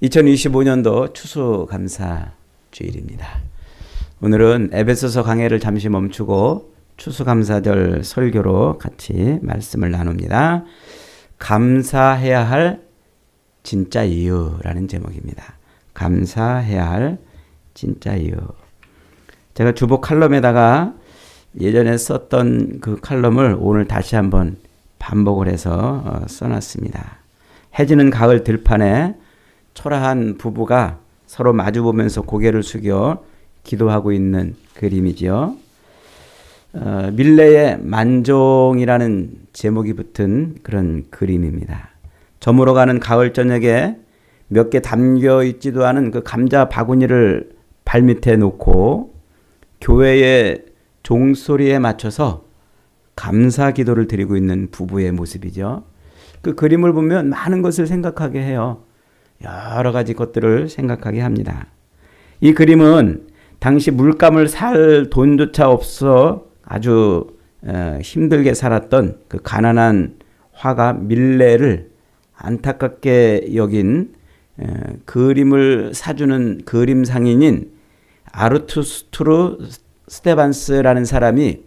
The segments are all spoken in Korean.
2025년도 추수감사주일입니다. 오늘은 에베소서 강해를 잠시 멈추고 추수감사절 설교로 같이 말씀을 나눕니다. 감사해야 할 진짜 이유라는 제목입니다. 감사해야 할 진짜 이유. 제가 주보 칼럼에다가 예전에 썼던 그 칼럼을 오늘 다시 한번 반복을 해서 써놨습니다. 해지는 가을 들판에 초라한 부부가 서로 마주보면서 고개를 숙여 기도하고 있는 그림이지요. 밀레의 만종이라는 제목이 붙은 그런 그림입니다. 저물어가는 가을 저녁에 몇 개 담겨 있지도 않은 그 감자 바구니를 발밑에 놓고 교회의 종소리에 맞춰서 감사 기도를 드리고 있는 부부의 모습이죠. 그 그림을 보면 많은 것을 생각하게 해요. 여러 가지 것들을 생각하게 합니다. 이 그림은 당시 물감을 살 돈조차 없어 아주 힘들게 살았던 그 가난한 화가 밀레를 안타깝게 여긴 그림을 사주는 그림 상인인 아르투스투르 스테반스라는 사람이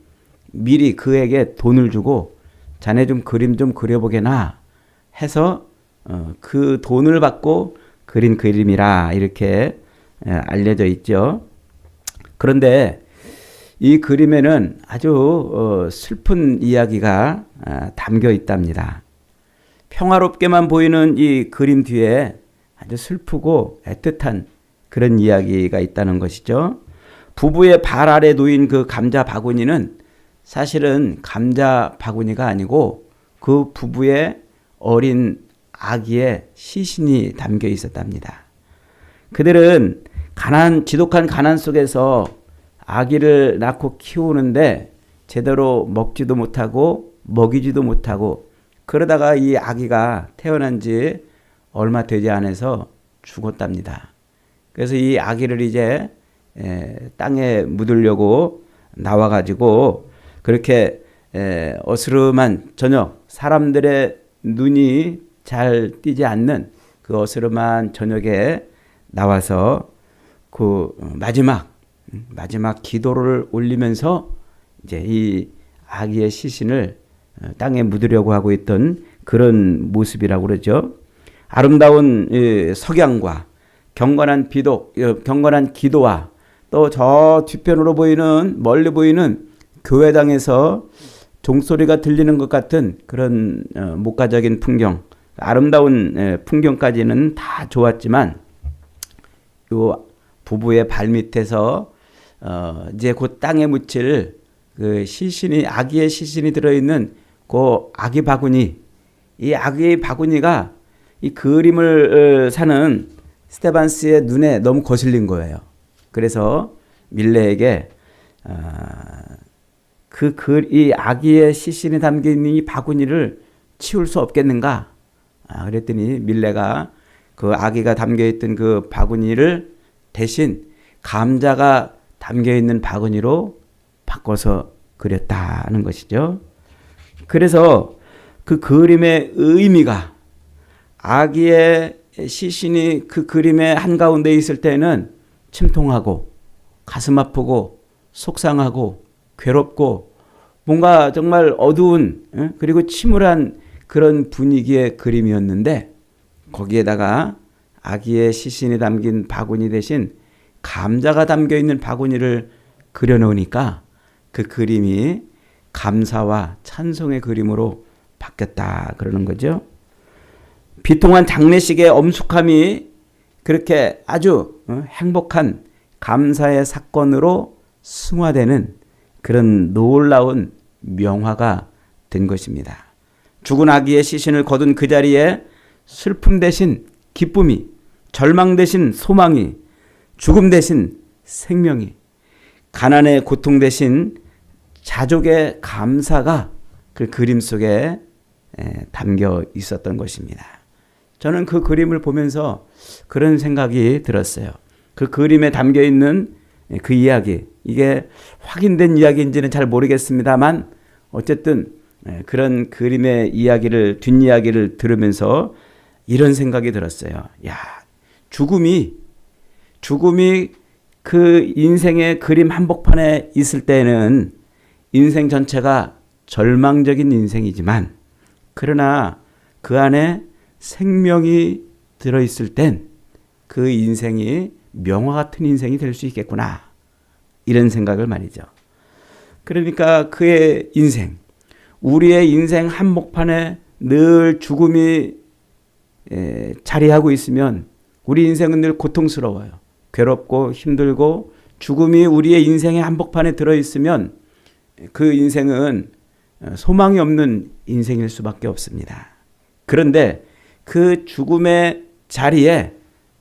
미리 그에게 돈을 주고 자네 좀 그림 좀 그려보게나 해서 그 돈을 받고 그린 그림이라 이렇게 알려져 있죠. 그런데 이 그림에는 아주 슬픈 이야기가 담겨 있답니다. 평화롭게만 보이는 이 그림 뒤에 아주 슬프고 애틋한 그런 이야기가 있다는 것이죠. 부부의 발 아래 놓인 그 감자 바구니는 사실은 감자 바구니가 아니고 그 부부의 어린 아기의 시신이 담겨 있었답니다. 그들은 지독한 가난 속에서 아기를 낳고 키우는데 제대로 먹지도 못하고 먹이지도 못하고 그러다가 이 아기가 태어난 지 얼마 되지 않아서 죽었답니다. 그래서 이 아기를 이제 땅에 묻으려고 나와가지고 그렇게 어스름한 저녁, 사람들의 눈이 잘 띄지 않는 그 어스름한 저녁에 나와서 그 마지막 기도를 올리면서 이제 이 아기의 시신을 땅에 묻으려고 하고 있던 그런 모습이라고 그러죠. 아름다운 석양과 경건한 기도와 또 저 뒤편으로 보이는 멀리 보이는 교회당에서 종소리가 들리는 것 같은 그런 목가적인 풍경, 아름다운 풍경까지는 다 좋았지만 요 부부의 발밑에서 이제 그 땅에 묻힐 그 아기의 시신이 들어있는 그 아기 바구니, 이 아기 바구니가 이 그림을 사는 스테반스의 눈에 너무 거슬린 거예요. 그래서 밀레에게 이 아기의 시신이 담겨 있는 이 바구니를 치울 수 없겠는가? 그랬더니 밀레가 그 아기가 담겨 있던 그 바구니를 대신 감자가 담겨 있는 바구니로 바꿔서 그렸다는 것이죠. 그래서 그 그림의 의미가 아기의 시신이 그 그림의 한가운데 있을 때는 침통하고 가슴 아프고 속상하고 괴롭고 뭔가 정말 어두운 그리고 침울한 그런 분위기의 그림이었는데 거기에다가 아기의 시신이 담긴 바구니 대신 감자가 담겨 있는 바구니를 그려놓으니까 그 그림이 감사와 찬송의 그림으로 바뀌었다 그러는 거죠. 비통한 장례식의 엄숙함이 그렇게 아주 행복한 감사의 사건으로 승화되는 그런 놀라운 명화가 된 것입니다. 죽은 아기의 시신을 거둔 그 자리에 슬픔 대신 기쁨이, 절망 대신 소망이, 죽음 대신 생명이, 가난의 고통 대신 자족의 감사가 그 그림 속에 담겨 있었던 것입니다. 저는 그 그림을 보면서 그런 생각이 들었어요. 그 그림에 담겨 있는 그 이야기, 이게 확인된 이야기인지는 잘 모르겠습니다만 어쨌든 그런 그림의 이야기를 뒷이야기를 들으면서 이런 생각이 들었어요. 야, 죽음이 그 인생의 그림 한복판에 있을 때는 인생 전체가 절망적인 인생이지만, 그러나 그 안에 생명이 들어있을 땐 그 인생이 명화 같은 인생이 될 수 있겠구나, 이런 생각을 말이죠. 그러니까 그의 인생, 우리의 인생 한복판에 늘 죽음이 자리하고 있으면 우리 인생은 늘 고통스러워요. 괴롭고 힘들고, 죽음이 우리의 인생의 한복판에 들어있으면 그 인생은 소망이 없는 인생일 수밖에 없습니다. 그런데 그 죽음의 자리에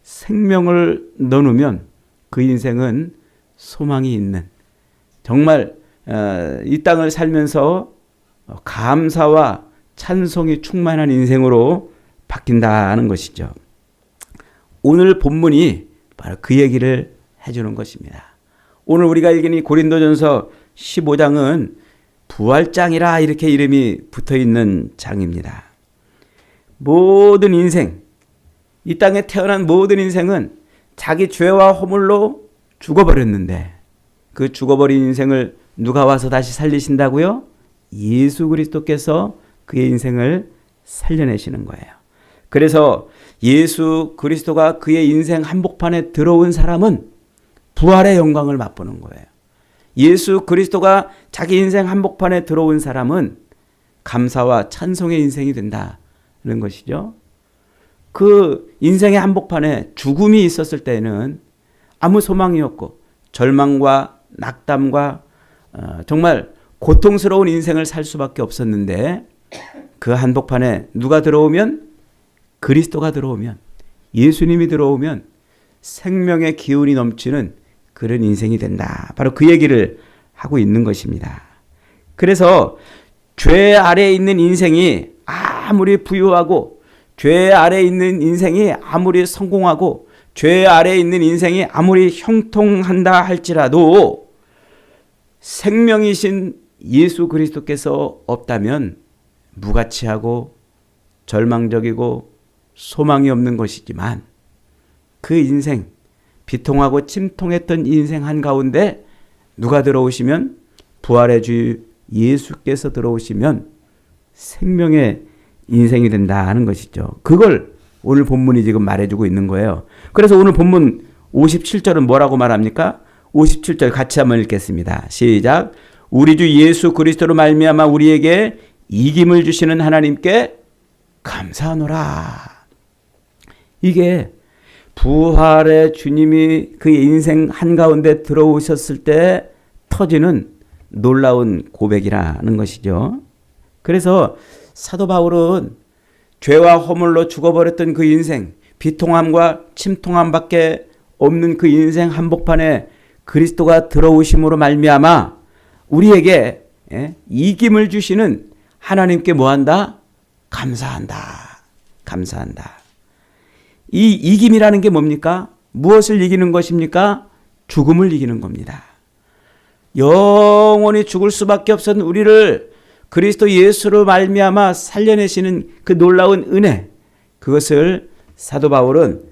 생명을 넣어놓으면 그 인생은 소망이 있는, 정말 이 땅을 살면서 감사와 찬송이 충만한 인생으로 바뀐다는 것이죠. 오늘 본문이 바로 그 얘기를 해주는 것입니다. 오늘 우리가 읽은 이 고린도전서 15장은 부활장이라 이렇게 이름이 붙어있는 장입니다. 모든 인생, 이 땅에 태어난 모든 인생은 자기 죄와 허물로 죽어버렸는데, 그 죽어버린 인생을 누가 와서 다시 살리신다고요? 예수 그리스도께서 그의 인생을 살려내시는 거예요. 그래서 예수 그리스도가 그의 인생 한복판에 들어온 사람은 부활의 영광을 맛보는 거예요. 예수 그리스도가 자기 인생 한복판에 들어온 사람은 감사와 찬송의 인생이 된다는 것이죠. 그 인생의 한복판에 죽음이 있었을 때는 아무 소망이 없고 절망과 낙담과 정말 고통스러운 인생을 살 수밖에 없었는데, 그 한복판에 누가 들어오면, 그리스도가 들어오면, 예수님이 들어오면 생명의 기운이 넘치는 그런 인생이 된다. 바로 그 얘기를 하고 있는 것입니다. 그래서 죄 아래에 있는 인생이 아무리 부유하고, 죄 아래에 있는 인생이 아무리 성공하고, 죄 아래에 있는 인생이 아무리 형통한다 할지라도 생명이신 예수 그리스도께서 없다면 무가치하고 절망적이고 소망이 없는 것이지만, 그 인생, 비통하고 침통했던 인생 한가운데 누가 들어오시면, 부활의 주 예수께서 들어오시면 생명의 인생이 된다는 것이죠. 그걸 오늘 본문이 지금 말해주고 있는 거예요. 그래서 오늘 본문 57절은 뭐라고 말합니까? 57절 같이 한번 읽겠습니다. 시작. 우리 주 예수 그리스도로 말미암아 우리에게 이김을 주시는 하나님께 감사하노라. 이게 부활의 주님이 그의 인생 한가운데 들어오셨을 때 터지는 놀라운 고백이라는 것이죠. 그래서 사도 바울은 죄와 허물로 죽어버렸던 그 인생, 비통함과 침통함밖에 없는 그 인생 한복판에 그리스도가 들어오심으로 말미암아 우리에게 이김을 주시는 하나님께 뭐한다? 감사한다. 감사한다. 이 이김이라는 게 뭡니까? 무엇을 이기는 것입니까? 죽음을 이기는 겁니다. 영원히 죽을 수밖에 없었던 우리를 그리스도 예수로 말미암아 살려내시는 그 놀라운 은혜, 그것을 사도 바울은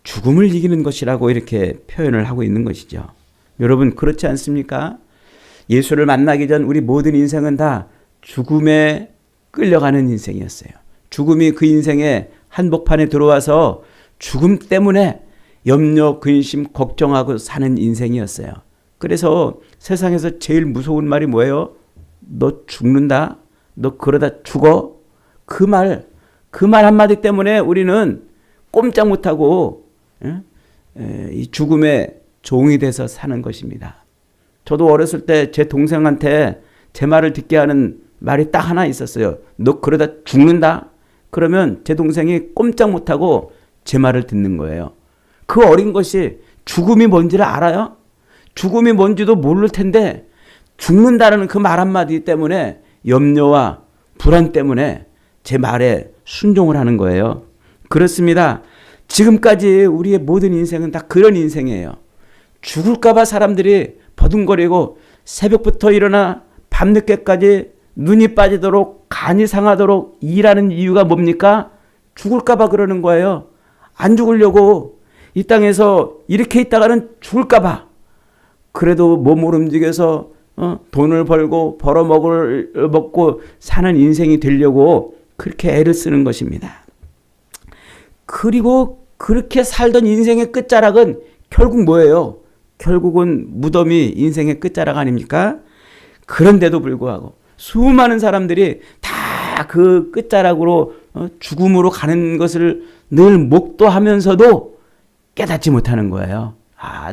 죽음을 이기는 것이라고 이렇게 표현을 하고 있는 것이죠. 여러분 그렇지 않습니까? 예수를 만나기 전 우리 모든 인생은 다 죽음에 끌려가는 인생이었어요. 죽음이 그 인생의 한복판에 들어와서 죽음 때문에 염려, 근심, 걱정하고 사는 인생이었어요. 그래서 세상에서 제일 무서운 말이 뭐예요? 너 죽는다? 너 그러다 죽어? 그 말 한마디 때문에 우리는 꼼짝 못하고 이 죽음의 종이 돼서 사는 것입니다. 저도 어렸을 때 제 동생한테 제 말을 듣게 하는 말이 딱 하나 있었어요. 너 그러다 죽는다? 그러면 제 동생이 꼼짝 못하고 제 말을 듣는 거예요. 그 어린 것이 죽음이 뭔지를 알아요? 죽음이 뭔지도 모를 텐데 죽는다는 그 말 한마디 때문에 염려와 불안 때문에 제 말에 순종을 하는 거예요. 그렇습니다. 지금까지 우리의 모든 인생은 다 그런 인생이에요. 죽을까봐 사람들이 버둥거리고 새벽부터 일어나 밤늦게까지 눈이 빠지도록 간이 상하도록 일하는 이유가 뭡니까? 죽을까봐 그러는 거예요. 안 죽으려고 이 땅에서 이렇게 있다가는 죽을까봐 그래도 몸을 움직여서 돈을 벌고 먹고 사는 인생이 되려고 그렇게 애를 쓰는 것입니다. 그리고 그렇게 살던 인생의 끝자락은 결국 뭐예요? 결국은 무덤이 인생의 끝자락 아닙니까? 그런데도 불구하고 수많은 사람들이 다 그 끝자락으로 죽음으로 가는 것을 늘 목도하면서도 깨닫지 못하는 거예요.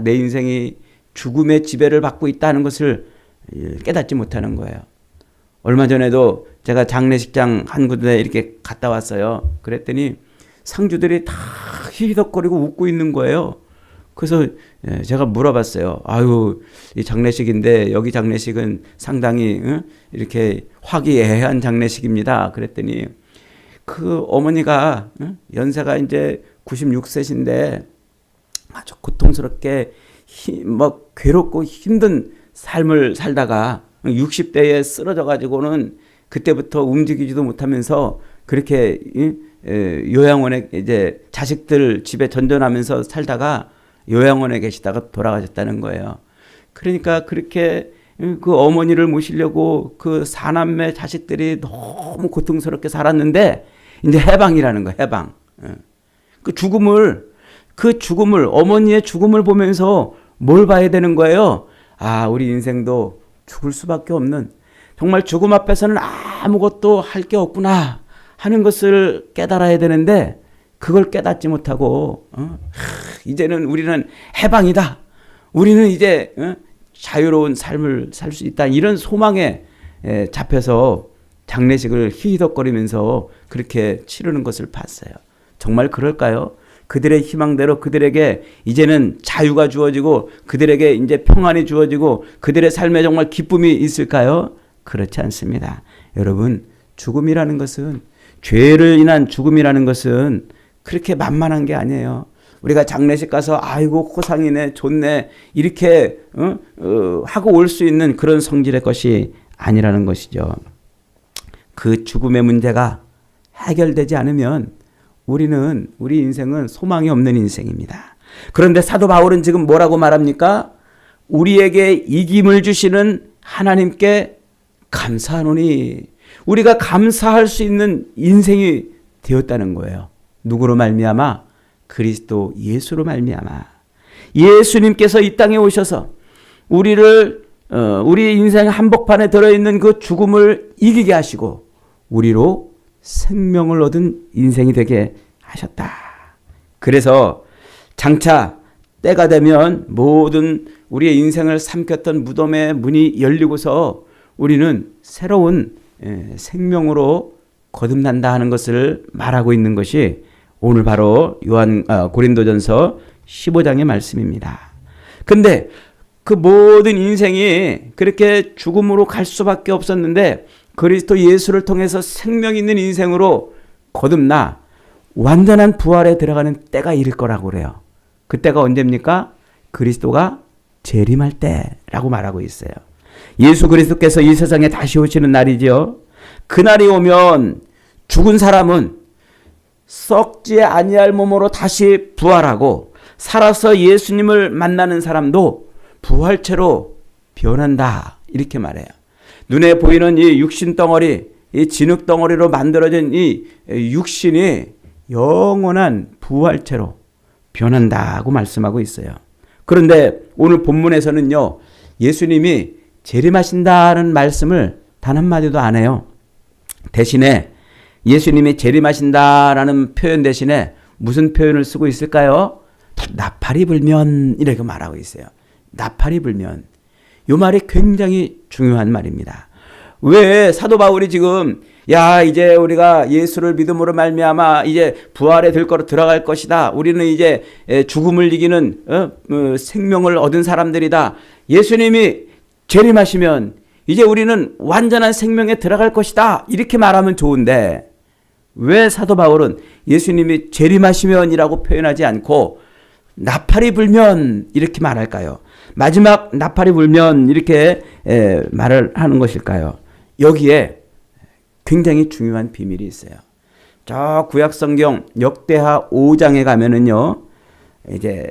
내 인생이 죽음의 지배를 받고 있다는 것을 깨닫지 못하는 거예요. 얼마 전에도 제가 장례식장 한 군데 이렇게 갔다 왔어요. 그랬더니 상주들이 다 히히덕거리고 웃고 있는 거예요. 그래서 제가 물어봤어요. 이 장례식인데 여기 장례식은 상당히 이렇게 화기애애한 장례식입니다. 그랬더니 그 어머니가 연세가 이제 96세신데 아주 고통스럽게 막 괴롭고 힘든 삶을 살다가 60대에 쓰러져 가지고는 그때부터 움직이지도 못하면서 그렇게 요양원에 이제 자식들 집에 전전하면서 살다가 요양원에 계시다가 돌아가셨다는 거예요. 그러니까 그렇게 그 어머니를 모시려고 그 사남매 자식들이 너무 고통스럽게 살았는데 이제 해방이라는 거예요. 해방. 그 죽음을 어머니의 죽음을 보면서 뭘 봐야 되는 거예요? 우리 인생도 죽을 수밖에 없는, 정말 죽음 앞에서는 아무것도 할 게 없구나 하는 것을 깨달아야 되는데 그걸 깨닫지 못하고 이제는 우리는 해방이다. 우리는 이제 자유로운 삶을 살 수 있다. 이런 소망에 잡혀서 장례식을 히히덕거리면서 그렇게 치르는 것을 봤어요. 정말 그럴까요? 그들의 희망대로 그들에게 이제는 자유가 주어지고 그들에게 이제 평안이 주어지고 그들의 삶에 정말 기쁨이 있을까요? 그렇지 않습니다. 여러분, 죽음이라는 것은, 죄를 인한 죽음이라는 것은 그렇게 만만한 게 아니에요. 우리가 장례식 가서 아이고 호상이네 좋네 이렇게 하고 올 수 있는 그런 성질의 것이 아니라는 것이죠. 그 죽음의 문제가 해결되지 않으면 우리 인생은 소망이 없는 인생입니다. 그런데 사도 바울은 지금 뭐라고 말합니까? 우리에게 이김을 주시는 하나님께 감사하노니, 우리가 감사할 수 있는 인생이 되었다는 거예요. 누구로 말미암아? 그리스도 예수로 말미암아. 예수님께서 이 땅에 오셔서 우리를 우리 인생 한복판에 들어있는 그 죽음을 이기게 하시고 우리로 생명을 얻은 인생이 되게 하셨다. 그래서 장차 때가 되면 모든 우리의 인생을 삼켰던 무덤의 문이 열리고서 우리는 새로운 생명으로 거듭난다 하는 것을 말하고 있는 것이 오늘 바로 고린도전서 15장의 말씀입니다. 근데 그 모든 인생이 그렇게 죽음으로 갈 수밖에 없었는데 그리스도 예수를 통해서 생명 있는 인생으로 거듭나 완전한 부활에 들어가는 때가 이를 거라고 그래요. 그때가 언제입니까? 그리스도가 재림할 때라고 말하고 있어요. 예수 그리스도께서 이 세상에 다시 오시는 날이죠. 그날이 오면 죽은 사람은 썩지 아니할 몸으로 다시 부활하고 살아서 예수님을 만나는 사람도 부활체로 변한다 이렇게 말해요. 눈에 보이는 이 육신 덩어리, 이 진흙 덩어리로 만들어진 이 육신이 영원한 부활체로 변한다고 말씀하고 있어요. 그런데 오늘 본문에서는요, 예수님이 재림하신다는 말씀을 단 한마디도 안 해요. 대신에 예수님이 재림하신다라는 표현 대신에 무슨 표현을 쓰고 있을까요? 나팔이 불면 이렇게 말하고 있어요. 나팔이 불면. 이 말이 굉장히 중요한 말입니다. 왜 사도 바울이 지금 이제 우리가 예수를 믿음으로 말미암아 이제 부활에 들어갈 것이다. 우리는 이제 죽음을 이기는 생명을 얻은 사람들이다. 예수님이 재림하시면 이제 우리는 완전한 생명에 들어갈 것이다. 이렇게 말하면 좋은데 왜 사도 바울은 예수님이 재림하시면이라고 표현하지 않고 나팔이 불면 이렇게 말할까요? 마지막 나팔이 불면 이렇게 말을 하는 것일까요? 여기에 굉장히 중요한 비밀이 있어요. 저 구약성경 역대하 5장에 가면은요, 이제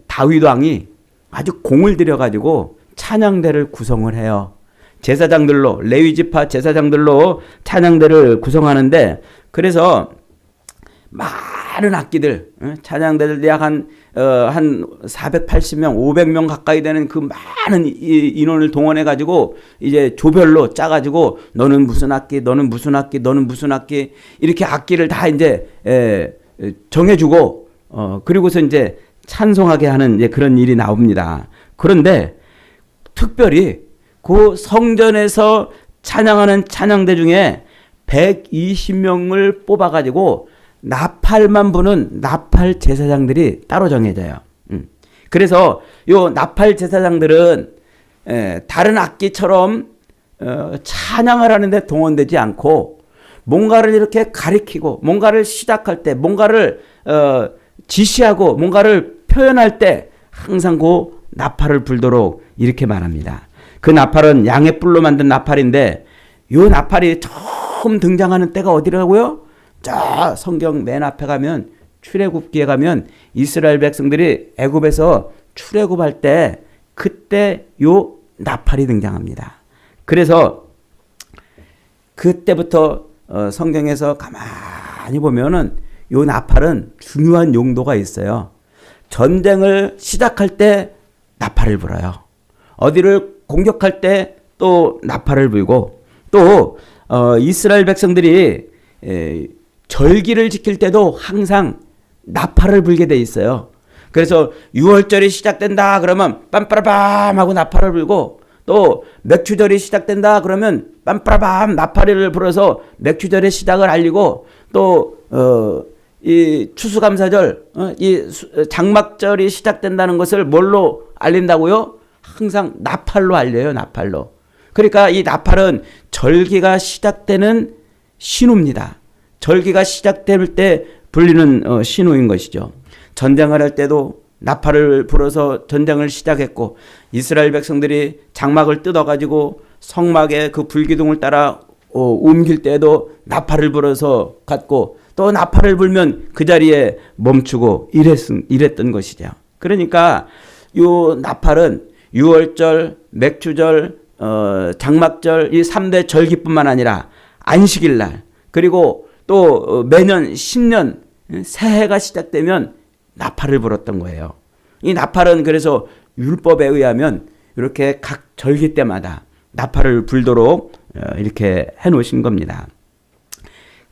다윗 왕이 아주 공을 들여가지고 찬양대를 구성을 해요. 제사장들로, 레위지파 제사장들로 찬양대를 구성하는데, 그래서 많은 악기들, 찬양대들 약 한 480명, 500명 가까이 되는 그 많은 인원을 동원해가지고 이제 조별로 짜가지고 너는 무슨 악기, 너는 무슨 악기, 너는 무슨 악기, 이렇게 악기를 다 이제 정해주고, 그리고서 이제 찬송하게 하는 이제 그런 일이 나옵니다. 그런데 특별히 그 성전에서 찬양하는 찬양대 중에 120명을 뽑아가지고 나팔만 부는 나팔 제사장들이 따로 정해져요. 그래서 요 나팔 제사장들은 다른 악기처럼 찬양을 하는데 동원되지 않고 뭔가를 이렇게 가리키고 뭔가를 시작할 때 뭔가를 지시하고 뭔가를 표현할 때 항상 그 나팔을 불도록 이렇게 말합니다. 그 나팔은 양의 뿔로 만든 나팔인데 요 나팔이 처음 등장하는 때가 어디라고요? 저 성경 맨 앞에 가면 출애굽기에 가면 이스라엘 백성들이 애굽에서 출애굽할 때 그때 요 나팔이 등장합니다. 그래서 그때부터 성경에서 가만히 보면은 요 나팔은 중요한 용도가 있어요. 전쟁을 시작할 때 나팔을 불어요. 어디를 공격할 때 또 나팔을 불고, 또 이스라엘 백성들이 절기를 지킬 때도 항상 나팔을 불게 돼 있어요. 그래서 6월절이 시작된다 그러면 빰빠라밤 하고 나팔을 불고, 또 맥추절이 시작된다 그러면 빰빠라밤 나팔을 불어서 맥추절의 시작을 알리고, 또 이 추수감사절, 이 장막절이 시작된다는 것을 뭘로 알린다고요? 항상 나팔로 알려요. 나팔로. 그러니까 이 나팔은 절기가 시작되는 신호입니다. 절기가 시작될 때 불리는 신호인 것이죠. 전쟁을 할 때도 나팔을 불어서 전쟁을 시작했고, 이스라엘 백성들이 장막을 뜯어가지고 성막에 그 불기둥을 따라 옮길 때도 나팔을 불어서 갔고, 또 나팔을 불면 그 자리에 멈추고 이랬던 것이죠. 그러니까 요 나팔은 6월절, 맥추절, 장막절 이 3대 절기뿐만 아니라 안식일날, 그리고 또 매년 신년 새해가 시작되면 나팔을 불었던 거예요. 이 나팔은 그래서 율법에 의하면 이렇게 각 절기 때마다 나팔을 불도록 이렇게 해놓으신 겁니다.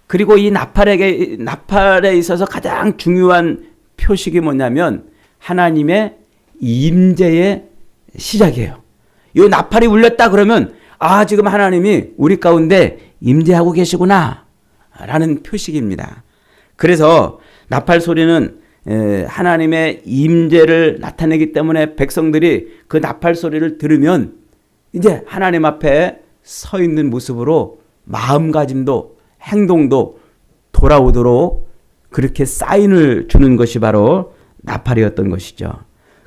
그리고 이 나팔에 있어서 가장 중요한 표식이 뭐냐면 하나님의 임재의 시작이에요. 이 나팔이 울렸다 그러면 아, 지금 하나님이 우리 가운데 임재하고 계시구나 라는 표식입니다. 그래서 나팔 소리는 하나님의 임재를 나타내기 때문에 백성들이 그 나팔 소리를 들으면 이제 하나님 앞에 서 있는 모습으로 마음가짐도 행동도 돌아오도록 그렇게 사인을 주는 것이 바로 나팔이었던 것이죠.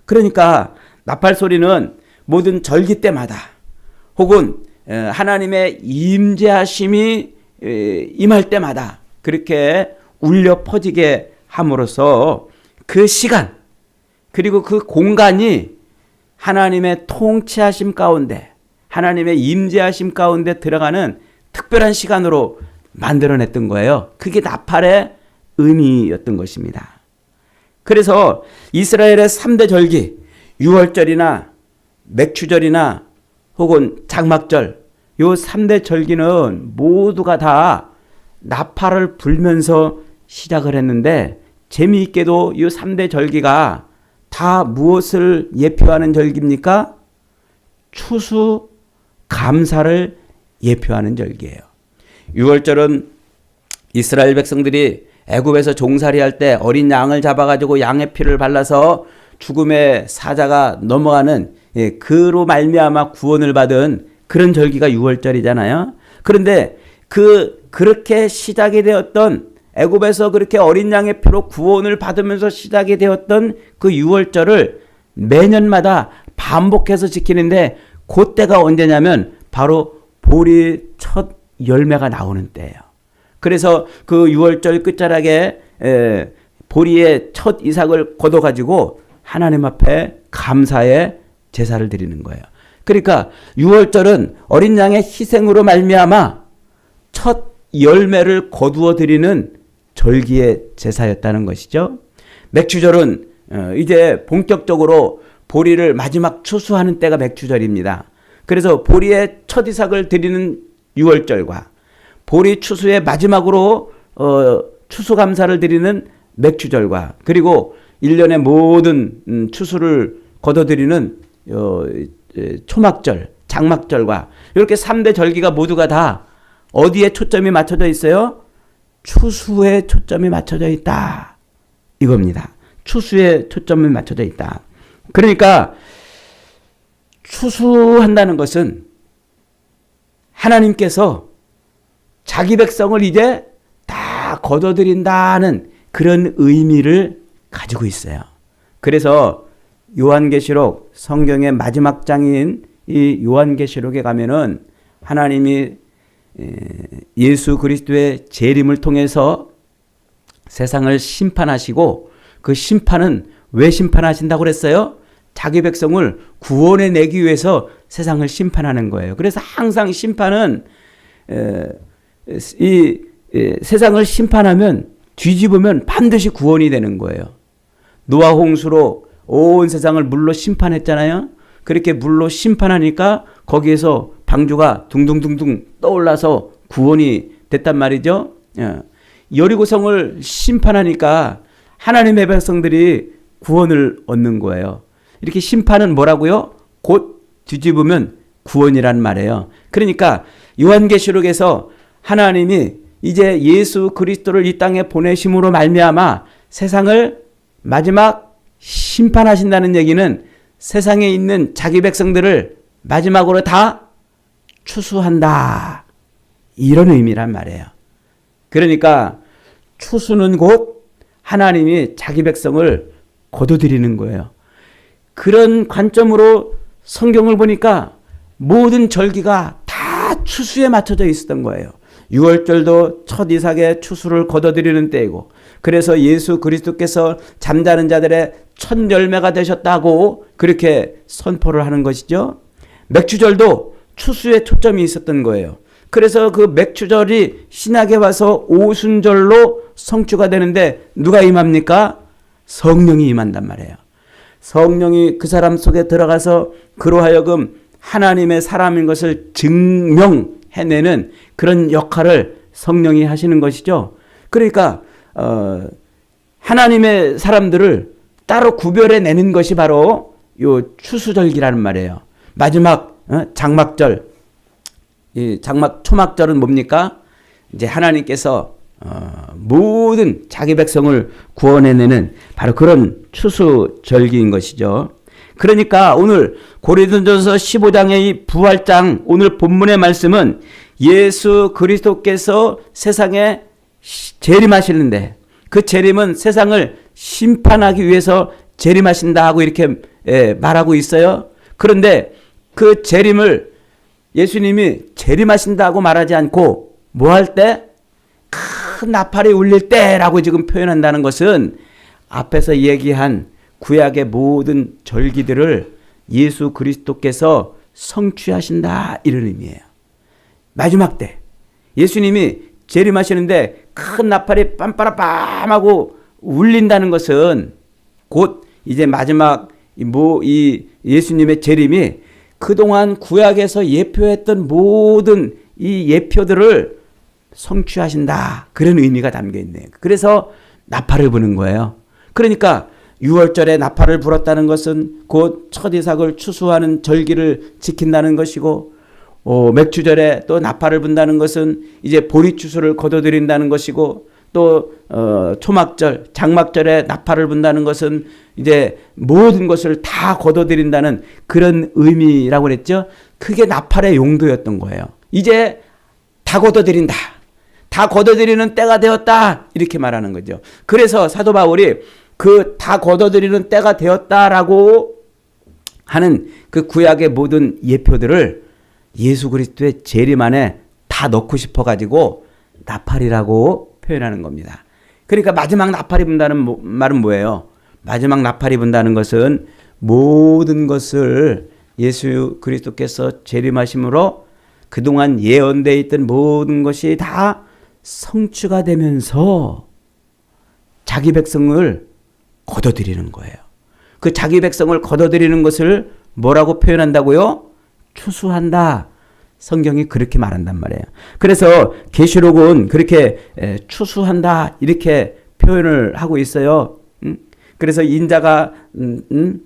그러니까 나팔 소리는 모든 절기 때마다 혹은 하나님의 임재하심이 임할 때마다 그렇게 울려 퍼지게 함으로써 그 시간 그리고 그 공간이 하나님의 통치하심 가운데 하나님의 임재하심 가운데 들어가는 특별한 시간으로 만들어냈던 거예요. 그게 나팔의 의미였던 것입니다. 그래서 이스라엘의 3대 절기 6월절이나 맥추절이나 혹은 장막절 요 3대 절기는 모두가 다 나팔을 불면서 시작을 했는데 재미있게도 이 3대 절기가 다 무엇을 예표하는 절기입니까? 추수 감사를 예표하는 절기예요. 6월절은 이스라엘 백성들이 애굽에서 종살이할 때 어린 양을 잡아가지고 양의 피를 발라서 죽음의 사자가 넘어가는 그로 말미암아 구원을 받은 그런 절기가 6월절이잖아요. 그런데 그렇게 시작이 되었던 애굽에서 그렇게 어린 양의 피로 구원을 받으면서 시작이 되었던 그 6월절을 매년마다 반복해서 지키는데 그때가 언제냐면 바로 보리 첫 열매가 나오는 때예요. 그래서 그 6월절 끝자락에 보리의 첫 이삭을 걷어가지고 하나님 앞에 감사의 제사를 드리는 거예요. 그러니까 유월절은 어린 양의 희생으로 말미암아 첫 열매를 거두어 드리는 절기의 제사였다는 것이죠. 맥주절은 이제 본격적으로 보리를 마지막 추수하는 때가 맥주절입니다. 그래서 보리의 첫 이삭을 드리는 유월절과 보리 추수의 마지막으로 추수감사를 드리는 맥주절과 그리고 1년의 모든 추수를 거둬들이는 초막절, 장막절과 이렇게 3대 절기가 모두가 다 어디에 초점이 맞춰져 있어요? 추수에 초점이 맞춰져 있다. 이겁니다. 추수에 초점이 맞춰져 있다. 그러니까 추수한다는 것은 하나님께서 자기 백성을 이제 다 거둬들인다는 그런 의미를 가지고 있어요. 그래서 요한계시록 성경의 마지막 장인 이 요한계시록에 가면은 하나님이 예수 그리스도의 재림을 통해서 세상을 심판하시고 그 심판은 왜 심판하신다고 그랬어요? 자기 백성을 구원해 내기 위해서 세상을 심판하는 거예요. 그래서 항상 심판은 세상을 심판하면 뒤집으면 반드시 구원이 되는 거예요. 노아 홍수로 온 세상을 물로 심판했잖아요. 그렇게 물로 심판하니까 거기에서 방주가 둥둥둥둥 떠올라서 구원이 됐단 말이죠. 여리고성을 심판하니까 하나님의 백성들이 구원을 얻는 거예요. 이렇게 심판은 뭐라고요? 곧 뒤집으면 구원이란 말이에요. 그러니까 요한계시록에서 하나님이 이제 예수 그리스도를 이 땅에 보내심으로 말미암아 세상을 마지막 심판하신다는 얘기는 세상에 있는 자기 백성들을 마지막으로 다 추수한다. 이런 의미란 말이에요. 그러니까 추수는 곧 하나님이 자기 백성을 거둬들이는 거예요. 그런 관점으로 성경을 보니까 모든 절기가 다 추수에 맞춰져 있었던 거예요. 6월절도 첫 이삭의 추수를 거둬들이는 때이고 그래서 예수 그리스도께서 잠자는 자들의 첫 열매가 되셨다고 그렇게 선포를 하는 것이죠. 맥주절도 추수에 초점이 있었던 거예요. 그래서 그 맥주절이 신약에 와서 오순절로 성취가 되는데 누가 임합니까? 성령이 임한단 말이에요. 성령이 그 사람 속에 들어가서 그로 하여금 하나님의 사람인 것을 증명해내는 그런 역할을 성령이 하시는 것이죠. 그러니까 하나님의 사람들을 따로 구별해내는 것이 바로 요 추수절기라는 말이에요. 마지막 장막절, 이 초막절은 뭡니까? 이제 하나님께서 모든 자기 백성을 구원해내는 바로 그런 추수절기인 것이죠. 그러니까 오늘 고린도전서 15장의 이 부활장 오늘 본문의 말씀은 예수 그리스도께서 세상에 재림하시는데 그 재림은 세상을 심판하기 위해서 재림하신다 하고 이렇게 말하고 있어요. 그런데 그 재림을 예수님이 재림하신다고 말하지 않고 뭐 할 때? 큰 나팔이 울릴 때라고 지금 표현한다는 것은 앞에서 얘기한 구약의 모든 절기들을 예수 그리스도께서 성취하신다 이런 의미예요. 마지막 때 예수님이 재림하시는데 큰 나팔이 빰빠라빰하고 울린다는 것은 곧 이제 마지막 이 예수님의 재림이 그동안 구약에서 예표했던 모든 이 예표들을 성취하신다. 그런 의미가 담겨 있네요. 그래서 나팔을 부는 거예요. 그러니까 6월절에 나팔을 불었다는 것은 곧 첫 이삭을 추수하는 절기를 지킨다는 것이고 맥주절에 또 나팔을 분다는 것은 이제 보리 추수를 거둬들인다는 것이고 또 초막절, 장막절에 나팔을 분다는 것은 이제 모든 것을 다 거둬들인다는 그런 의미라고 그랬죠. 그게 나팔의 용도였던 거예요. 이제 다 거둬들인다. 다 거둬들이는 때가 되었다. 이렇게 말하는 거죠. 그래서 사도 바울이 그 다 거둬들이는 때가 되었다라고 하는 그 구약의 모든 예표들을 예수 그리스도의 재림 안에 다 넣고 싶어가지고 나팔이라고 표현하는 겁니다. 그러니까 마지막 나팔이 분다는 말은 뭐예요? 마지막 나팔이 분다는 것은 모든 것을 예수 그리스도께서 재림하심으로 그동안 예언되어 있던 모든 것이 다 성취가 되면서 자기 백성을 거둬들이는 거예요. 그 자기 백성을 거둬들이는 것을 뭐라고 표현한다고요? 추수한다. 성경이 그렇게 말한단 말이에요. 그래서 계시록은 그렇게 추수한다 이렇게 표현을 하고 있어요. 그래서 인자가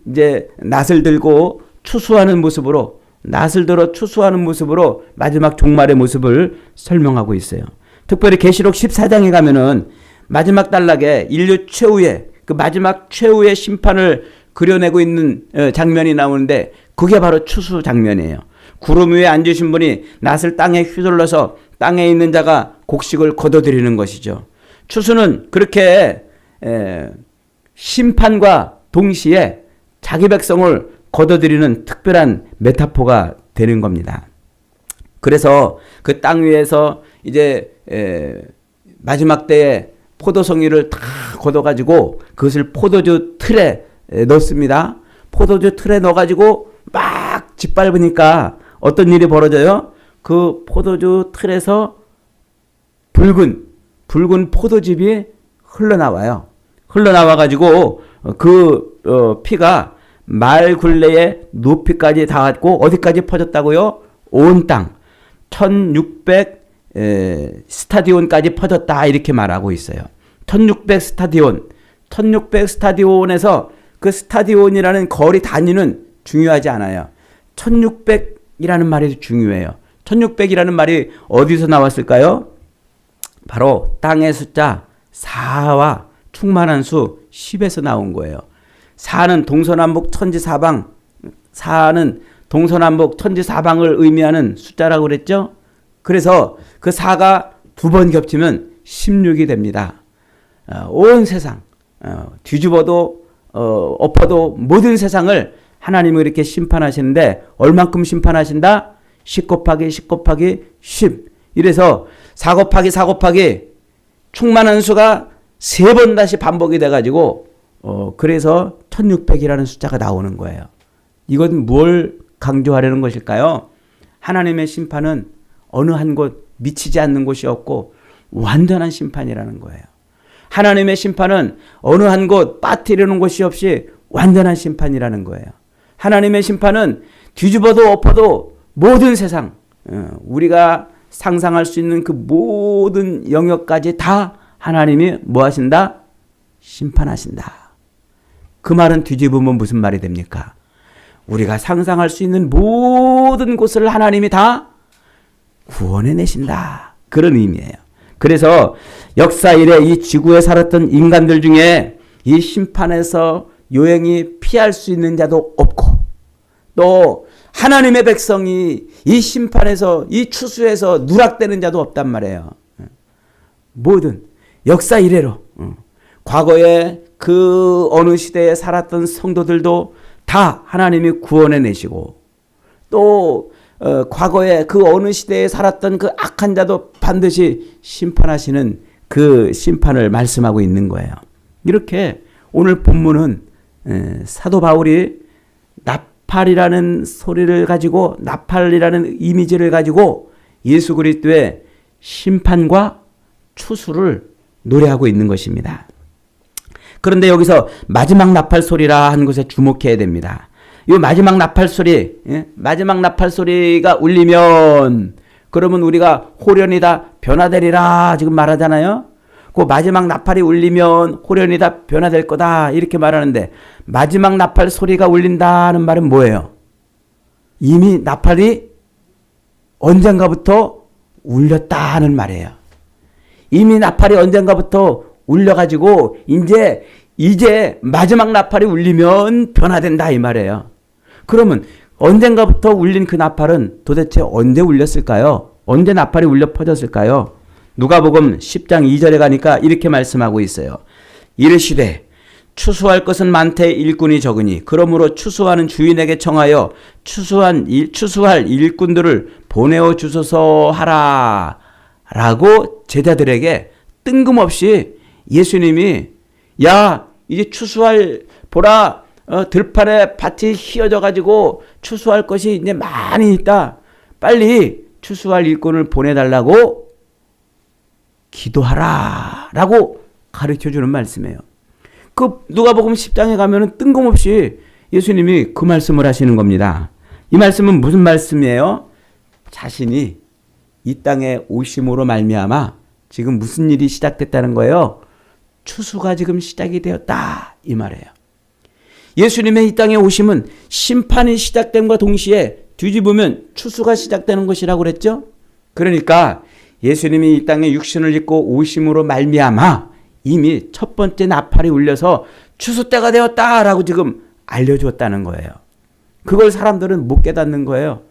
이제 낫을 들고 추수하는 모습으로, 낫을 들어 추수하는 모습으로 마지막 종말의 모습을 설명하고 있어요. 특별히 계시록 14장에 가면은 마지막 단락에 인류 최후의 그 마지막 최후의 심판을 그려내고 있는 장면이 나오는데 그게 바로 추수 장면이에요. 구름 위에 앉으신 분이 낫을 땅에 휘둘러서 땅에 있는 자가 곡식을 거둬들이는 것이죠. 추수는 그렇게 심판과 동시에 자기 백성을 거둬들이는 특별한 메타포가 되는 겁니다. 그래서 그 땅 위에서 이제 마지막 때에 포도송이를 다 걷어가지고 그것을 포도주 틀에 넣습니다. 포도주 틀에 넣어가지고 막 짓밟으니까 어떤 일이 벌어져요? 그 포도주 틀에서 붉은 포도즙이 흘러나와요. 흘러나와가지고 그 피가 말 굴레의 높이까지 닿았고 어디까지 퍼졌다고요? 온 땅 1600 스타디온까지 퍼졌다 이렇게 말하고 있어요. 1600 스타디온에서 그 스타디온이라는 거리 단위는 중요하지 않아요. 1600이라는 말이 중요해요. 1600이라는 말이 어디서 나왔을까요? 바로 땅의 숫자 4와 충만한 수 10에서 나온 거예요. 4는 동서남북 천지사방, 4는 동서남북 천지사방을 의미하는 숫자라고 그랬죠. 그래서 그 4가 두 번 겹치면 16이 됩니다. 온 세상 뒤집어도 엎어도 모든 세상을 하나님이 이렇게 심판하시는데 얼만큼 심판하신다? 10 곱하기 10 곱하기 10. 이래서 4 곱하기 4 곱하기 충만한 수가 3번 다시 반복이 돼가지고 그래서 1600이라는 숫자가 나오는 거예요. 이건 뭘 강조하려는 것일까요? 하나님의 심판은 어느 한 곳 미치지 않는 곳이 없고 완전한 심판이라는 거예요. 하나님의 심판은 어느 한 곳 빠뜨리는 곳이 없이 완전한 심판이라는 거예요. 하나님의 심판은 뒤집어도 엎어도 모든 세상, 우리가 상상할 수 있는 그 모든 영역까지 다 하나님이 뭐 하신다? 심판하신다. 그 말은 뒤집으면 무슨 말이 됩니까? 우리가 상상할 수 있는 모든 곳을 하나님이 다 구원해 내신다. 그런 의미예요. 그래서 역사 이래 이 지구에 살았던 인간들 중에 이 심판에서 요행이 피할 수 있는 자도 없고 또 하나님의 백성이 이 심판에서 이 추수에서 누락되는 자도 없단 말이에요. 모든 역사 이래로 과거에 그 어느 시대에 살았던 성도들도 다 하나님이 구원해 내시고 또 과거에 그 어느 시대에 살았던 그 악한 자도 반드시 심판하시는 그 심판을 말씀하고 있는 거예요. 이렇게 오늘 본문은 사도 바울이 나팔이라는 소리를 가지고 나팔이라는 이미지를 가지고 예수 그리스도의 심판과 추수를 노래하고 있는 것입니다. 그런데 여기서 마지막 나팔 소리라 한 것에 주목해야 됩니다. 이 마지막 나팔 소리, 마지막 나팔 소리가 울리면 그러면 우리가 호련이다 변화되리라 지금 말하잖아요. 그 마지막 나팔이 울리면 호련이다 변화될 거다 이렇게 말하는데 마지막 나팔 소리가 울린다는 말은 뭐예요? 이미 나팔이 언젠가부터 울렸다는 말이에요. 이미 나팔이 언젠가부터 울려가지고 이제 마지막 나팔이 울리면 변화된다 이 말이에요. 그러면 언젠가부터 울린 그 나팔은 도대체 언제 울렸을까요? 언제 나팔이 울려 퍼졌을까요? 누가복음 10장 2절에 가니까 이렇게 말씀하고 있어요. 이르시되 추수할 것은 많되 일꾼이 적으니 그러므로 추수하는 주인에게 청하여 추수할 일꾼들을 보내어 주소서 하라 라고 제자들에게 뜬금없이 예수님이 야 이제 추수할 보라 들판에 밭이 휘어져 가지고 추수할 것이 이제 많이 있다. 빨리 추수할 일꾼을 보내달라고 기도하라 라고 가르쳐주는 말씀이에요. 그 누가복음 10장에 가면은 뜬금없이 예수님이 그 말씀을 하시는 겁니다. 이 말씀은 무슨 말씀이에요? 자신이 이 땅에 오심으로 말미암아 지금 무슨 일이 시작됐다는 거예요? 추수가 지금 시작이 되었다 이 말이에요. 예수님의 이 땅에 오심은 심판이 시작됨과 동시에 뒤집으면 추수가 시작되는 것이라고 그랬죠. 그러니까 예수님이 이 땅에 육신을 입고 오심으로 말미암아 이미 첫 번째 나팔이 울려서 추수 때가 되었다라고 지금 알려주었다는 거예요. 그걸 사람들은 못 깨닫는 거예요.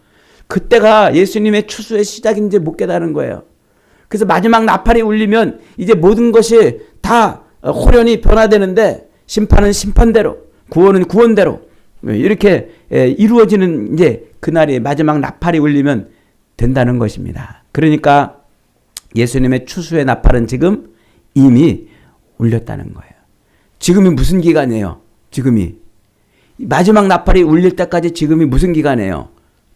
그때가 예수님의 추수의 시작인지 못 깨닫는 거예요. 그래서 마지막 나팔이 울리면 이제 모든 것이 다 호련히 변화되는데 심판은 심판대로, 구원은 구원대로 이렇게 이루어지는 이제 그날이 마지막 나팔이 울리면 된다는 것입니다. 그러니까 예수님의 추수의 나팔은 지금 이미 울렸다는 거예요. 지금이 무슨 기간이에요? 지금이 마지막 나팔이 울릴 때까지 지금이 무슨 기간이에요?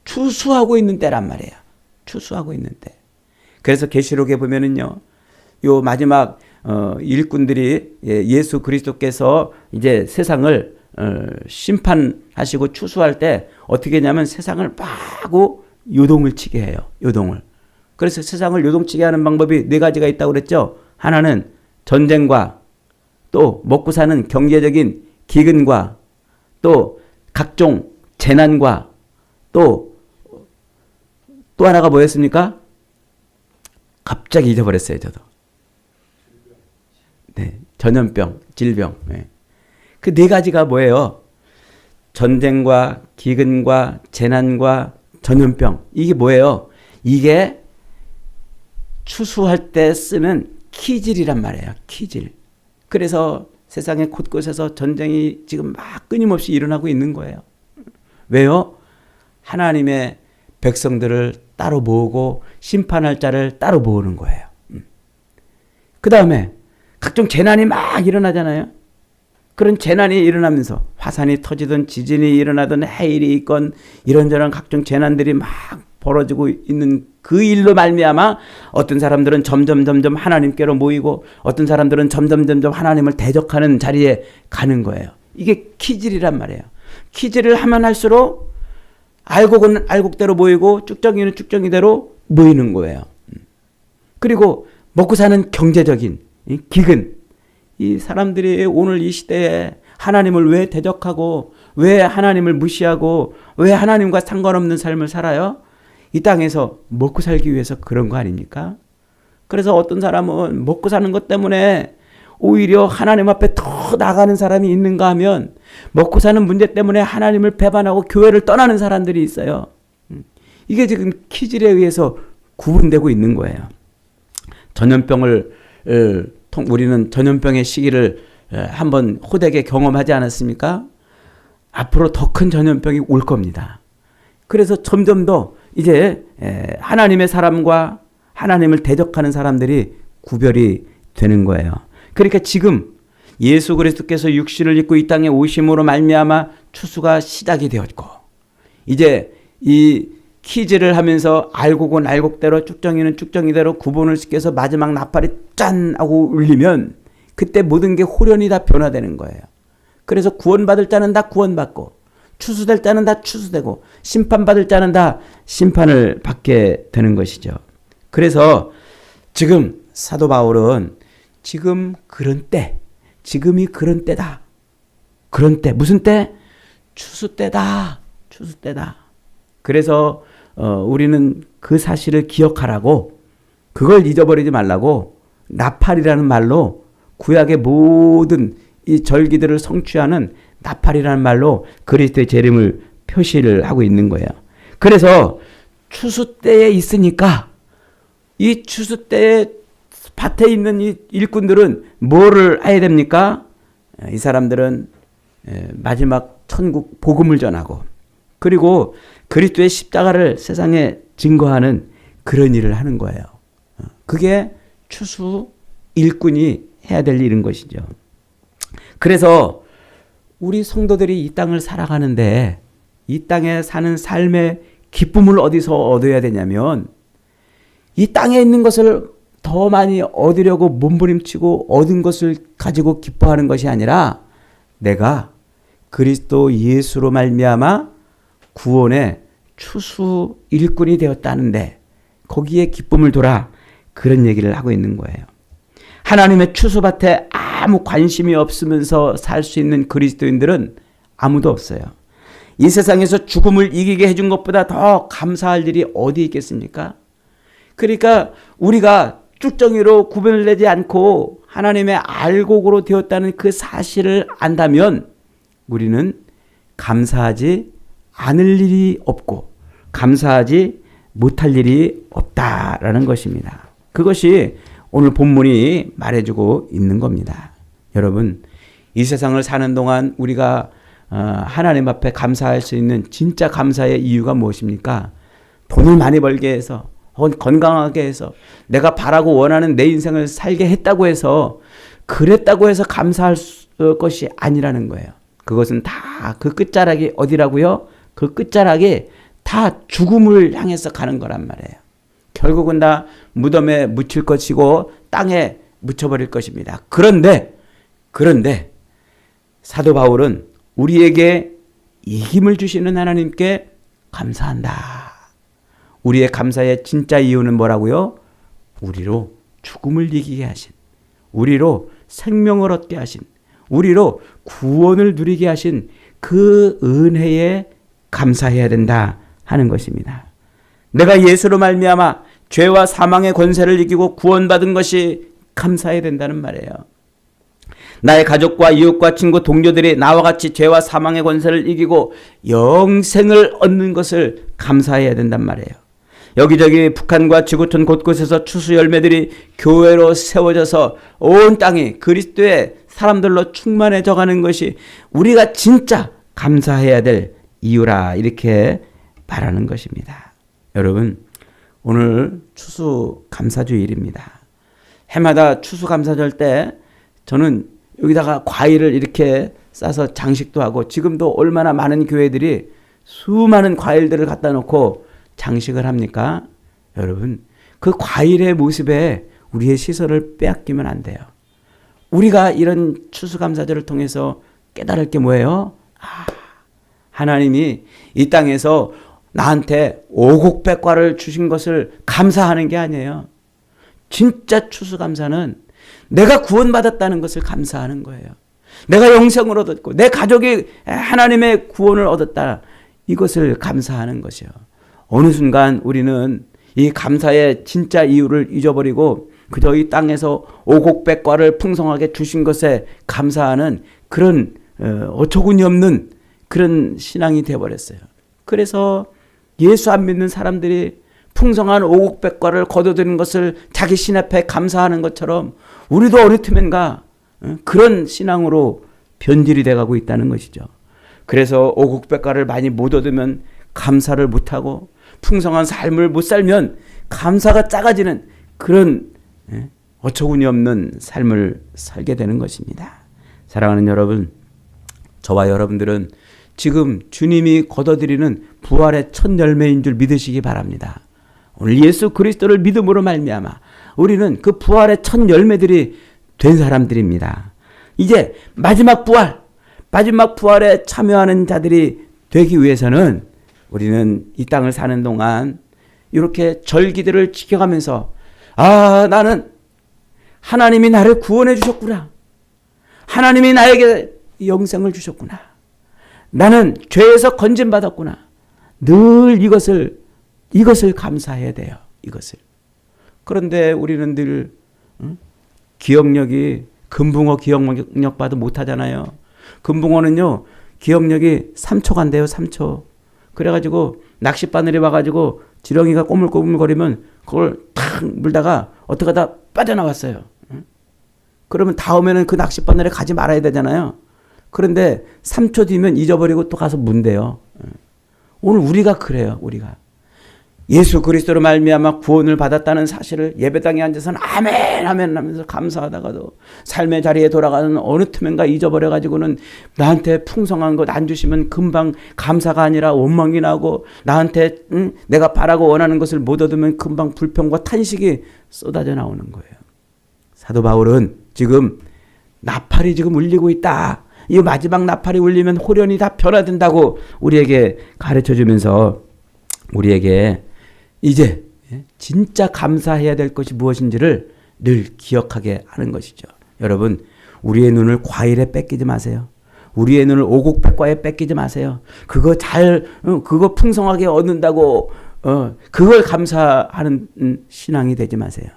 추수하고 있는 때란 말이에요. 추수하고 있는 때. 그래서 계시록에 보면은요, 요 마지막 일꾼들이 예수 그리스도께서 이제 세상을 심판하시고 추수할 때 어떻게 했냐면 세상을 마구 요동을 치게 해요. 요동을. 그래서 세상을 요동치게 하는 방법이 네 가지가 있다고 그랬죠. 하나는 전쟁과 또 먹고 사는 경제적인 기근과 또 각종 재난과 또 하나가 뭐였습니까? 갑자기 잊어버렸어요, 저도. 네, 전염병, 질병. 네. 그 네 가지가 뭐예요? 전쟁과 기근과 재난과 전염병. 이게 뭐예요? 이게 추수할 때 쓰는 키질이란 말이에요. 키질. 그래서 세상의 곳곳에서 전쟁이 지금 막 끊임없이 일어나고 있는 거예요. 왜요? 하나님의 백성들을 따로 모으고 심판할 자를 따로 모으는 거예요. 그 다음에 각종 재난이 막 일어나잖아요. 그런 재난이 일어나면서 화산이 터지든 지진이 일어나든 해일이 있건 이런저런 각종 재난들이 막 벌어지고 있는 그 일로 말미암아 어떤 사람들은 점점 하나님께로 모이고 어떤 사람들은 점점 하나님을 대적하는 자리에 가는 거예요. 이게 키질이란 말이에요. 키질을 하면 할수록 알곡은 알곡대로 모이고 쭉정이는 쭉정이대로 모이는 거예요. 그리고 먹고 사는 경제적인 기근, 이 사람들이 오늘 이 시대에 하나님을 왜 대적하고 왜 하나님을 무시하고 왜 하나님과 상관없는 삶을 살아요? 이 땅에서 먹고 살기 위해서 그런 거 아닙니까? 그래서 어떤 사람은 먹고 사는 것 때문에 오히려 하나님 앞에 더 나가는 사람이 있는가 하면 먹고 사는 문제 때문에 하나님을 배반하고 교회를 떠나는 사람들이 있어요. 이게 지금 키질에 의해서 구분되고 있는 거예요. 우리는 전염병의 시기를 한번 호되게 경험하지 않았습니까? 앞으로 더 큰 전염병이 올 겁니다. 그래서 점점 더 이제 하나님의 사람과 하나님을 대적하는 사람들이 구별이 되는 거예요. 그러니까 지금 예수 그리스도께서 육신을 입고 이 땅에 오심으로 말미암아 추수가 시작이 되었고 이제 이 키즈를 하면서 알곡은 알곡대로 쭉정이는 쭉정이대로 구분을 시켜서 마지막 나팔이 짠 하고 울리면 그때 모든 게 호련히 다 변화되는 거예요. 그래서 구원받을 자는 다 구원받고 추수될 자는 다 추수되고 심판받을 자는 다 심판을 받게 되는 것이죠. 그래서 지금 사도 바울은 지금 그런 때, 지금이 그런 때다. 그런 때, 무슨 때? 추수 때다. 추수 때다. 그래서 우리는 그 사실을 기억하라고, 그걸 잊어버리지 말라고 나팔이라는 말로 구약의 모든 이 절기들을 성취하는 나팔이라는 말로 그리스도의 재림을 표시를 하고 있는 거예요. 그래서 추수 때에 있으니까 이 추수 때에 밭에 있는 이 일꾼들은 뭐를 해야 됩니까? 이 사람들은 마지막 천국 복음을 전하고 그리고 그리스도의 십자가를 세상에 증거하는 그런 일을 하는 거예요. 그게 추수 일꾼이 해야 될 일인 것이죠. 그래서 우리 성도들이 이 땅을 살아가는데 이 땅에 사는 삶의 기쁨을 어디서 얻어야 되냐면 이 땅에 있는 것을 더 많이 얻으려고 몸부림치고 얻은 것을 가지고 기뻐하는 것이 아니라 내가 그리스도 예수로 말미암아 구원의 추수 일꾼이 되었다는데 거기에 기쁨을 돌아 그런 얘기를 하고 있는 거예요. 하나님의 추수밭에 아무 관심이 없으면서 살 수 있는 그리스도인들은 아무도 없어요. 이 세상에서 죽음을 이기게 해준 것보다 더 감사할 일이 어디 있겠습니까? 그러니까 우리가 쭉정이로 구별을 내지 않고 하나님의 알곡으로 되었다는 그 사실을 안다면 우리는 감사하지 않을 일이 없고 감사하지 못할 일이 없다라는 것입니다. 그것이 오늘 본문이 말해주고 있는 겁니다. 여러분, 이 세상을 사는 동안 우리가 하나님 앞에 감사할 수 있는 진짜 감사의 이유가 무엇입니까? 돈을 많이 벌게 해서 혹은 건강하게 해서 내가 바라고 원하는 내 인생을 살게 했다고 해서 그랬다고 해서 감사할 것이 아니라는 거예요. 그것은 다 그 끝자락이 어디라고요? 그 끝자락이 다 죽음을 향해서 가는 거란 말이에요. 결국은 다 무덤에 묻힐 것이고 땅에 묻혀버릴 것입니다. 그런데 사도 바울은 우리에게 이김을 주시는 하나님께 감사한다. 우리의 감사의 진짜 이유는 뭐라고요? 우리로 죽음을 이기게 하신, 우리로 생명을 얻게 하신, 우리로 구원을 누리게 하신 그 은혜에 감사해야 된다 하는 것입니다. 내가 예수로 말미암아 죄와 사망의 권세를 이기고 구원받은 것이 감사해야 된다는 말이에요. 나의 가족과 이웃과 친구 동료들이 나와 같이 죄와 사망의 권세를 이기고 영생을 얻는 것을 감사해야 된단 말이에요. 여기저기 북한과 지구촌 곳곳에서 추수 열매들이 교회로 세워져서 온 땅이 그리스도의 사람들로 충만해져 가는 것이 우리가 진짜 감사해야 될 이유라 이렇게 말하는 것입니다. 여러분, 오늘 추수감사주일입니다. 해마다 추수감사절 때 저는 여기다가 과일을 이렇게 싸서 장식도 하고 지금도 얼마나 많은 교회들이 수많은 과일들을 갖다 놓고 장식을 합니까? 여러분, 그 과일의 모습에 우리의 시선을 빼앗기면 안 돼요. 우리가 이런 추수감사절을 통해서 깨달을 게 뭐예요? 하나님이 이 땅에서 나한테 오곡백과를 주신 것을 감사하는 게 아니에요. 진짜 추수감사는 내가 구원받았다는 것을 감사하는 거예요. 내가 영생을 얻었고 내 가족이 하나님의 구원을 얻었다. 이것을 감사하는 것이요. 어느 순간 우리는 이 감사의 진짜 이유를 잊어버리고 그저 이 땅에서 오곡백과를 풍성하게 주신 것에 감사하는 그런 어처구니 없는 그런 신앙이 되어버렸어요. 그래서 예수 안 믿는 사람들이 풍성한 오곡백과를 거둬들인 것을 자기 신 앞에 감사하는 것처럼 우리도 어리트면가 그런 신앙으로 변질이 돼가고 있다는 것이죠. 그래서 오곡백과를 많이 못 얻으면 감사를 못하고 풍성한 삶을 못 살면 감사가 작아지는 그런 어처구니 없는 삶을 살게 되는 것입니다. 사랑하는 여러분, 저와 여러분들은 지금 주님이 거둬들이는 부활의 첫 열매인 줄 믿으시기 바랍니다. 오늘 예수 그리스도를 믿음으로 말미암아 우리는 그 부활의 첫 열매들이 된 사람들입니다. 이제 마지막 부활에 참여하는 자들이 되기 위해서는 우리는 이 땅을 사는 동안 이렇게 절기들을 지켜가면서 나는 하나님이 나를 구원해 주셨구나. 하나님이 나에게 영생을 주셨구나. 나는 죄에서 건진받았구나. 늘 이것을 감사해야 돼요. 이것을. 그런데 우리는 늘 기억력이 금붕어 기억력 봐도 못하잖아요. 금붕어는요 기억력이 3초 간대요. 3초. 그래가지고 낚싯바늘이 와가지고 지렁이가 꼬물꼬물거리면 그걸 탁 물다가 어떻게 하다 빠져나왔어요. 그러면 다음에는 그 낚싯바늘에 가지 말아야 되잖아요. 그런데 3초 뒤면 잊어버리고 또 가서 문대요. 오늘 우리가 그래요. 우리가 예수 그리스도로 말미암아 구원을 받았다는 사실을 예배당에 앉아서는 아멘 아멘 하면서 감사하다가도 삶의 자리에 돌아가는 어느 틈엔가 잊어버려가지고는 나한테 풍성한 것 안 주시면 금방 감사가 아니라 원망이 나고, 나한테 내가 바라고 원하는 것을 못 얻으면 금방 불평과 탄식이 쏟아져 나오는 거예요. 사도 바울은 지금 나팔이 지금 울리고 있다. 이 마지막 나팔이 울리면 호련이 다 변화된다고 우리에게 가르쳐주면서 우리에게 이제 진짜 감사해야 될 것이 무엇인지를 늘 기억하게 하는 것이죠. 여러분, 우리의 눈을 과일에 뺏기지 마세요. 우리의 눈을 오곡백과에 뺏기지 마세요. 그거 풍성하게 얻는다고 그걸 감사하는 신앙이 되지 마세요.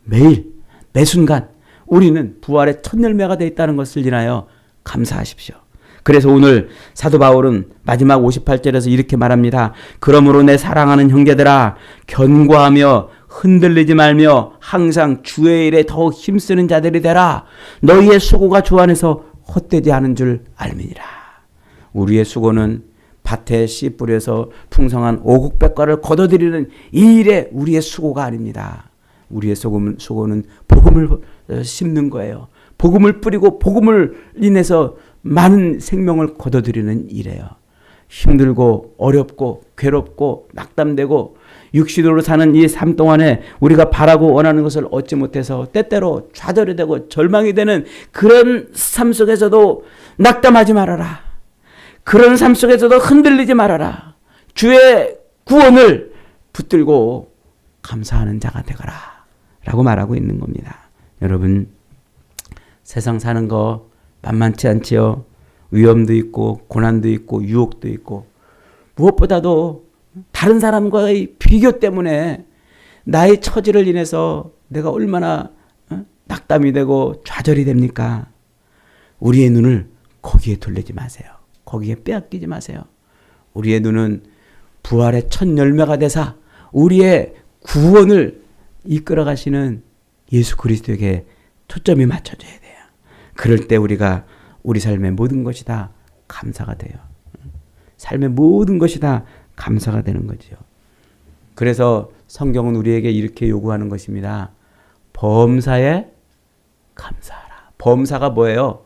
매일 매 순간 우리는 부활의 첫 열매가 되어 있다는 것을 인하여 감사하십시오. 그래서 오늘 사도 바울은 마지막 58절에서 이렇게 말합니다. 그러므로 내 사랑하는 형제들아, 견고하며 흔들리지 말며 항상 주의 일에 더욱 힘쓰는 자들이 되라. 너희의 수고가 주 안에서 헛되지 않은 줄 알미니라. 우리의 수고는 밭에 씨 뿌려서 풍성한 오곡백과를 거둬들이는 이 일에 우리의 수고가 아닙니다. 우리의 수고는 복음을 심는 거예요. 복음을 뿌리고 복음을 인해서 많은 생명을 거둬들이는 일이에요. 힘들고 어렵고 괴롭고 낙담되고 육신으로 사는 이 삶 동안에 우리가 바라고 원하는 것을 얻지 못해서 때때로 좌절이 되고 절망이 되는 그런 삶 속에서도 낙담하지 말아라. 그런 삶 속에서도 흔들리지 말아라. 주의 구원을 붙들고 감사하는 자가 되거라 라고 말하고 있는 겁니다. 여러분, 세상 사는 거 만만치 않지요. 위험도 있고 고난도 있고 유혹도 있고, 무엇보다도 다른 사람과의 비교 때문에 나의 처지를 인해서 내가 얼마나 낙담이 되고 좌절이 됩니까? 우리의 눈을 거기에 돌리지 마세요. 거기에 빼앗기지 마세요. 우리의 눈은 부활의 첫 열매가 되사 우리의 구원을 이끌어 가시는 예수 그리스도에게 초점이 맞춰져야 돼요. 그럴 때 우리가 우리 삶의 모든 것이 다 감사가 돼요. 삶의 모든 것이 다 감사가 되는 거죠. 그래서 성경은 우리에게 이렇게 요구하는 것입니다. 범사에 감사하라. 범사가 뭐예요?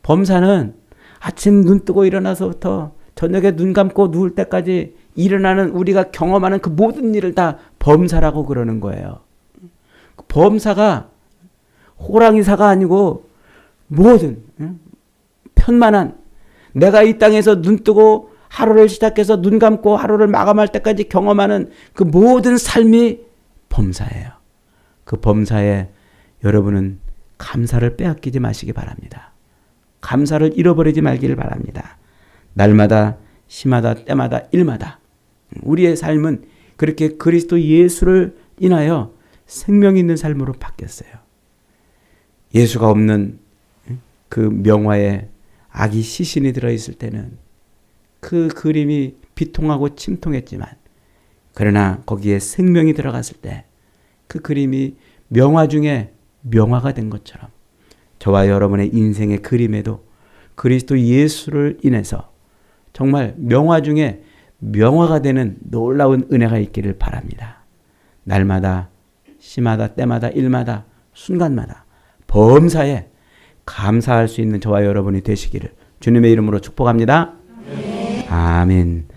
범사는 아침 눈 뜨고 일어나서부터 저녁에 눈 감고 누울 때까지 일어나는 우리가 경험하는 그 모든 일을 다 범사라고 그러는 거예요. 범사가 호랑이사가 아니고 모든 편만한, 내가 이 땅에서 눈 뜨고 하루를 시작해서 눈 감고 하루를 마감할 때까지 경험하는 그 모든 삶이 범사예요. 그 범사에 여러분은 감사를 빼앗기지 마시기 바랍니다. 감사를 잃어버리지 말기를 바랍니다. 날마다 시마다 때마다 일마다 우리의 삶은 그렇게 그리스도 예수를 인하여 생명 있는 삶으로 바뀌었어요. 예수가 없는 그 명화에 아기 시신이 들어있을 때는 그 그림이 비통하고 침통했지만, 그러나 거기에 생명이 들어갔을 때 그 그림이 명화 중에 명화가 된 것처럼 저와 여러분의 인생의 그림에도 그리스도 예수를 인해서 정말 명화 중에 명화가 되는 놀라운 은혜가 있기를 바랍니다. 날마다 시마다 때마다 일마다 순간마다 범사에 감사할 수 있는 저와 여러분이 되시기를 주님의 이름으로 축복합니다. 아멘.